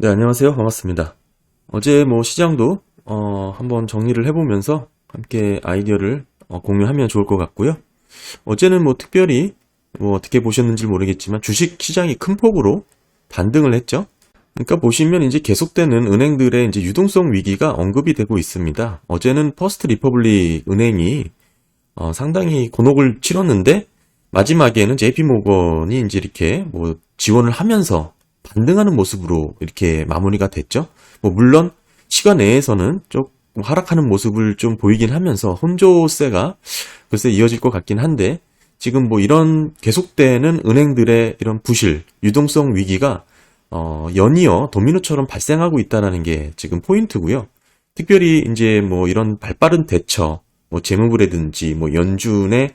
네, 안녕하세요. 반갑습니다. 어제 시장도 한번 정리를 해보면서 함께 아이디어를 공유하면 좋을 것 같고요. 어제는 특별히 어떻게 보셨는지 모르겠지만 주식 시장이 큰 폭으로 반등을 했죠. 그러니까 보시면 이제 계속되는 은행들의 이제 유동성 위기가 언급이 되고 있습니다. 어제는 퍼스트 리퍼블릭 은행이 상당히 곤혹을 치렀는데 마지막에는 JP 모건이 이제 이렇게 지원을 하면서 반등하는 모습으로 이렇게 마무리가 됐죠. 물론 시간 내에서는 조금 하락하는 모습을 좀 보이긴 하면서 혼조세가 글쎄 이어질 것 같긴 한데 지금 이런 계속되는 은행들의 이런 부실, 유동성 위기가 연이어 도미노처럼 발생하고 있다는 게 지금 포인트고요. 특별히 이제 이런 발빠른 대처, 재무부라든지 연준의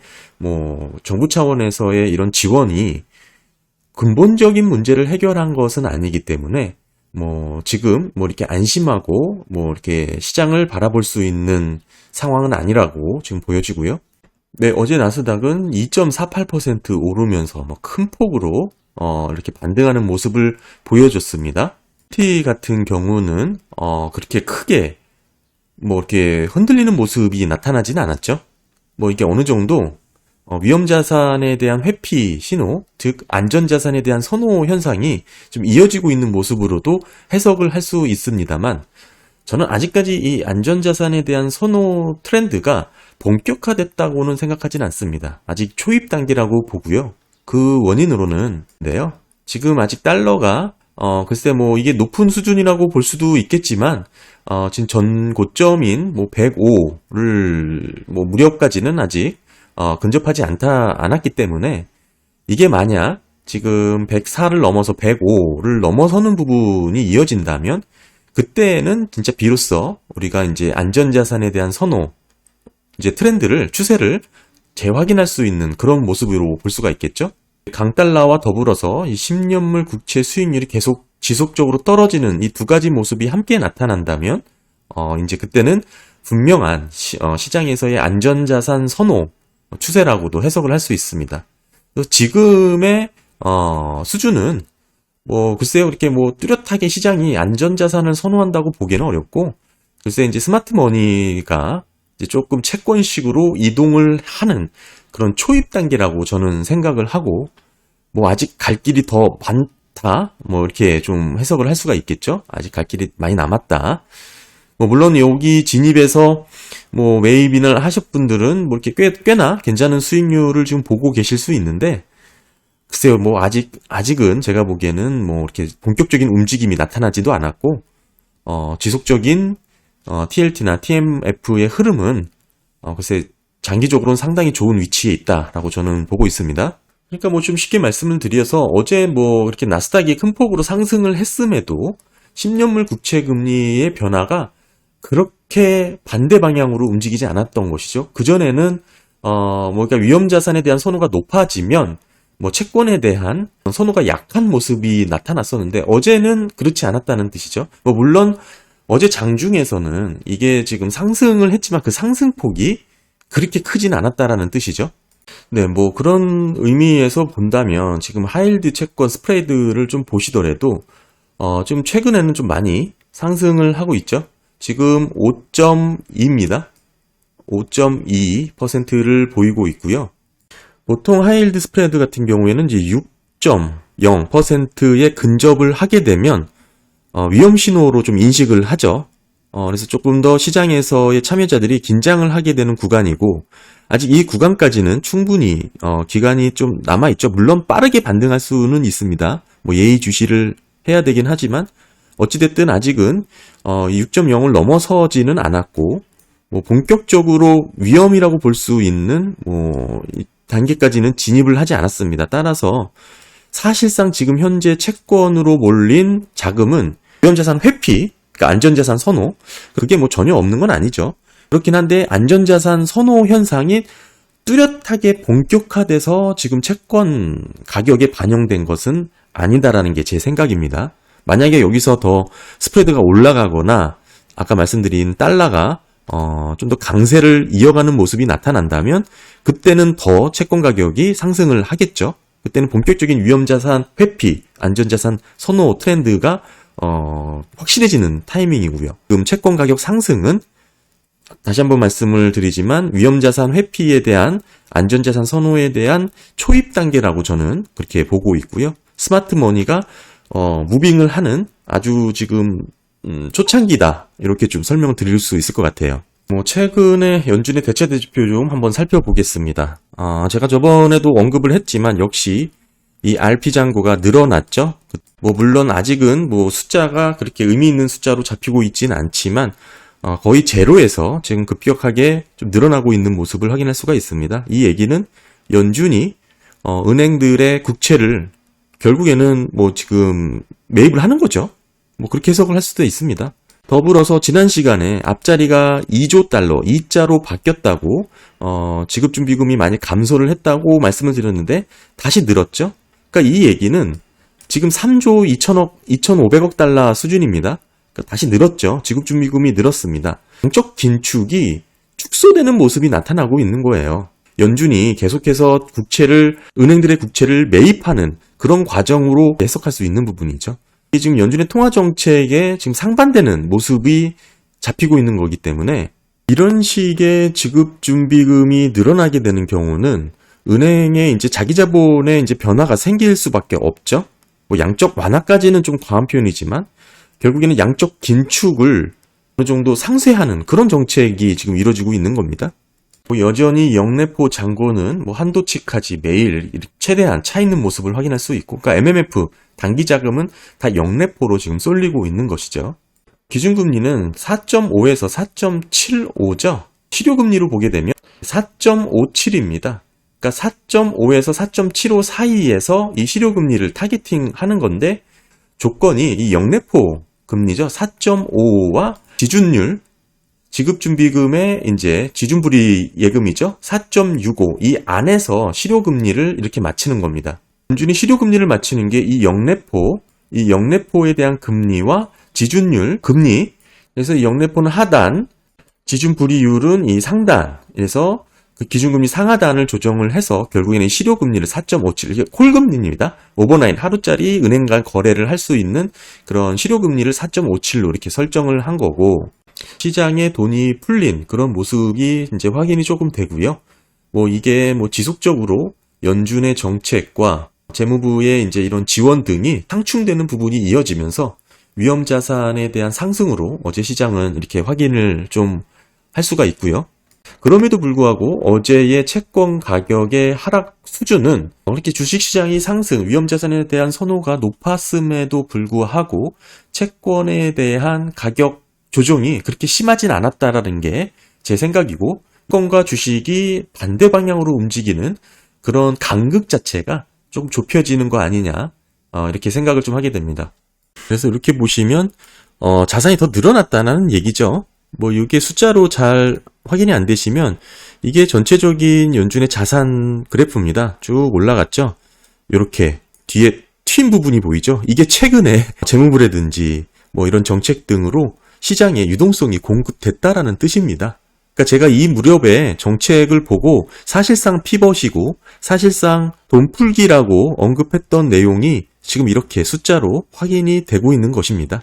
정부 차원에서의 이런 지원이 근본적인 문제를 해결한 것은 아니기 때문에 지금 이렇게 안심하고 이렇게 시장을 바라볼 수 있는 상황은 아니라고 지금 보여지고요. 네, 어제 나스닥은 2.48% 오르면서 큰 폭으로 이렇게 반등하는 모습을 보여줬습니다. T 같은 경우는 그렇게 크게 이렇게 흔들리는 모습이 나타나지는 않았죠. 이게 어느 정도 위험자산에 대한 회피 신호, 즉 안전자산에 대한 선호 현상이 좀 이어지고 있는 모습으로도 해석을 할 수 있습니다만 저는 아직까지 이 안전자산에 대한 선호 트렌드가 본격화됐다고는 생각하지는 않습니다. 아직 초입 단계라고 보고요. 그 원인으로는데요. 지금 아직 달러가 글쎄 이게 높은 수준이라고 볼 수도 있겠지만 지금 전 고점인 105를 무렵까지는 아직 근접하지 않았기 때문에 이게 만약 지금 104를 넘어서 105를 넘어서는 부분이 이어진다면 그때는 진짜 비로소 우리가 이제 안전자산에 대한 선호, 이제 트렌드를, 추세를 재확인할 수 있는 그런 모습으로 볼 수가 있겠죠. 강달러와 더불어서 이 10년물 국채 수익률이 계속 지속적으로 떨어지는 이 두 가지 모습이 함께 나타난다면 이제 그때는 분명한 시장에서의 안전자산 선호 추세라고도 해석을 할 수 있습니다. 지금의 수준은 글쎄요 이렇게 뚜렷하게 시장이 안전자산을 선호한다고 보기는 어렵고 글쎄 이제 스마트머니가 이제 조금 채권식으로 이동을 하는 그런 초입 단계라고 저는 생각을 하고 아직 갈 길이 더 많다 이렇게 좀 해석을 할 수가 있겠죠. 아직 갈 길이 많이 남았다. 물론 여기 진입해서 매입인을 하실 분들은 이렇게 꽤나 괜찮은 수익률을 지금 보고 계실 수 있는데 글쎄요 아직은 제가 보기에는 이렇게 본격적인 움직임이 나타나지도 않았고 지속적인 TLT나 TMF의 흐름은 글쎄 장기적으로는 상당히 좋은 위치에 있다라고 저는 보고 있습니다. 그러니까 좀 쉽게 말씀을 드려서 어제 이렇게 나스닥이 큰 폭으로 상승을 했음에도 10년물 국채 금리의 변화가 그렇게 반대 방향으로 움직이지 않았던 것이죠. 그전에는 그러니까 위험자산에 대한 선호가 높아지면 채권에 대한 선호가 약한 모습이 나타났었는데 어제는 그렇지 않았다는 뜻이죠. 물론 어제 장중에서는 이게 지금 상승을 했지만 그 상승폭이 그렇게 크진 않았다라는 뜻이죠. 네, 그런 의미에서 본다면 지금 하이힐드 채권 스프레드를 좀 보시더라도 지금 최근에는 좀 많이 상승을 하고 있죠. 지금 5.2입니다. 5.2%를 보이고 있고요. 보통 하이힐드 스프레드 같은 경우에는 이제 6.0%에 근접을 하게 되면 위험 신호로 좀 인식을 하죠. 그래서 조금 더 시장에서의 참여자들이 긴장을 하게 되는 구간이고 아직 이 구간까지는 충분히 기간이 좀 남아있죠. 물론 빠르게 반등할 수는 있습니다. 예의주시를 해야 되긴 하지만 어찌됐든 아직은 6.0을 넘어서지는 않았고 본격적으로 위험이라고 볼 수 있는 단계까지는 진입을 하지 않았습니다. 따라서 사실상 지금 현재 채권으로 몰린 자금은 위험자산 회피, 그러니까 안전자산 선호, 그게 전혀 없는 건 아니죠. 그렇긴 한데 안전자산 선호 현상이 뚜렷하게 본격화돼서 지금 채권 가격에 반영된 것은 아니다라는 게 제 생각입니다. 만약에 여기서 더 스프레드가 올라가거나 아까 말씀드린 달러가 좀 더 강세를 이어가는 모습이 나타난다면 그때는 더 채권 가격이 상승을 하겠죠. 그때는 본격적인 위험자산 회피, 안전자산 선호 트렌드가 확실해지는 타이밍이고요. 지금 채권 가격 상승은 다시 한번 말씀을 드리지만 위험자산 회피에 대한 안전자산 선호에 대한 초입 단계라고 저는 그렇게 보고 있고요. 스마트머니가 무빙을 하는 아주 지금 초창기다 이렇게 좀 설명을 드릴 수 있을 것 같아요. 최근에 연준의 대체 대표 좀 한번 살펴보겠습니다. 제가 저번에도 언급을 했지만 역시 이 RP 잔고가 늘어났죠. 물론 아직은 숫자가 그렇게 의미 있는 숫자로 잡히고 있지는 않지만 거의 제로에서 지금 급격하게 좀 늘어나고 있는 모습을 확인할 수가 있습니다. 이 얘기는 연준이 은행들의 국채를 결국에는 지금 매입을 하는 거죠. 그렇게 해석을 할 수도 있습니다. 더불어서 지난 시간에 앞자리가 2조 달러, 2자로 바뀌었다고 지급준비금이 많이 감소를 했다고 말씀을 드렸는데 다시 늘었죠. 그러니까 이 얘기는 지금 3조 2,500억 달러 수준입니다. 그러니까 다시 늘었죠. 지급준비금이 늘었습니다. 양적 긴축이 축소되는 모습이 나타나고 있는 거예요. 연준이 계속해서 은행들의 국채를 매입하는 그런 과정으로 해석할 수 있는 부분이죠. 지금 연준의 통화정책에 지금 상반되는 모습이 잡히고 있는 거기 때문에 이런 식의 지급준비금이 늘어나게 되는 경우는 은행의 이제 자기 자본의 이제 변화가 생길 수밖에 없죠. 양적 완화까지는 좀 과한 표현이지만 결국에는 양적 긴축을 어느 정도 상쇄하는 그런 정책이 지금 이루어지고 있는 겁니다. 여전히 영래포 잔고는 한도치까지 매일 최대한 차 있는 모습을 확인할 수 있고, 그러니까 MMF 단기 자금은 다 영래포로 지금 쏠리고 있는 것이죠. 기준금리는 4.5에서 4.75죠. 실효금리로 보게 되면 4.57입니다. 그러니까 4.5에서 4.75 사이에서 이 실효금리를 타겟팅 하는 건데 조건이 이 영래포 금리죠. 4.55와 지준율, 지급준비금의 이제 지준불이 예금이죠. 4.65 이 안에서 실효금리를 이렇게 맞추는 겁니다. 연준이 실효금리를 맞추는 게 이 영래포에 대한 금리와 지준율, 금리. 그래서 이 영래포는 하단, 지준불이율은 이 상단에서 그 기준금리 상하단을 조정을 해서 결국에는 실효금리를 4.57, 이게 콜금리입니다. 오버나잇 하루짜리 은행 간 거래를 할 수 있는 그런 실효금리를 4.57로 이렇게 설정을 한 거고, 시장에 돈이 풀린 그런 모습이 이제 확인이 조금 되고요. 이게 지속적으로 연준의 정책과 재무부의 이제 이런 지원 등이 상충되는 부분이 이어지면서 위험자산에 대한 상승으로 어제 시장은 이렇게 확인을 좀 할 수가 있고요. 그럼에도 불구하고 어제의 채권 가격의 하락 수준은 이렇게 주식시장이 상승, 위험자산에 대한 선호가 높았음에도 불구하고 채권에 대한 가격 조정이 그렇게 심하진 않았다라는 게 제 생각이고, 채권과 주식이 반대 방향으로 움직이는 그런 간극 자체가 좀 좁혀지는 거 아니냐, 이렇게 생각을 좀 하게 됩니다. 그래서 이렇게 보시면 자산이 더 늘어났다는 얘기죠. 이게 숫자로 잘 확인이 안 되시면 이게 전체적인 연준의 자산 그래프입니다. 쭉 올라갔죠. 이렇게 뒤에 튄 부분이 보이죠. 이게 최근에 재무부라든지 이런 정책 등으로 시장에 유동성이 공급됐다라는 뜻입니다. 그러니까 제가 이 무렵에 정책을 보고 사실상 피벗이고 사실상 돈풀기라고 언급했던 내용이 지금 이렇게 숫자로 확인이 되고 있는 것입니다.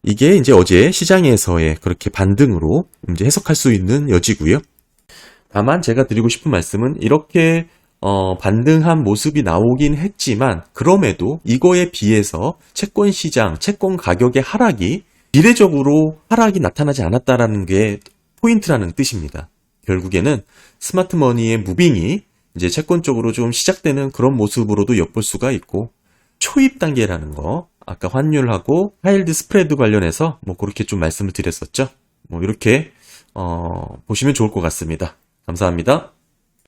이게 이제 어제 시장에서의 그렇게 반등으로 이제 해석할 수 있는 여지고요. 다만 제가 드리고 싶은 말씀은 이렇게 반등한 모습이 나오긴 했지만 그럼에도 이거에 비해서 채권 시장, 채권 가격의 하락이 비례적으로 하락이 나타나지 않았다라는 게 포인트라는 뜻입니다. 결국에는 스마트머니의 무빙이 이제 채권 쪽으로 좀 시작되는 그런 모습으로도 엿볼 수가 있고, 초입 단계라는 거, 아까 환율하고 하이힐드 스프레드 관련해서 그렇게 좀 말씀을 드렸었죠. 이렇게 보시면 좋을 것 같습니다. 감사합니다.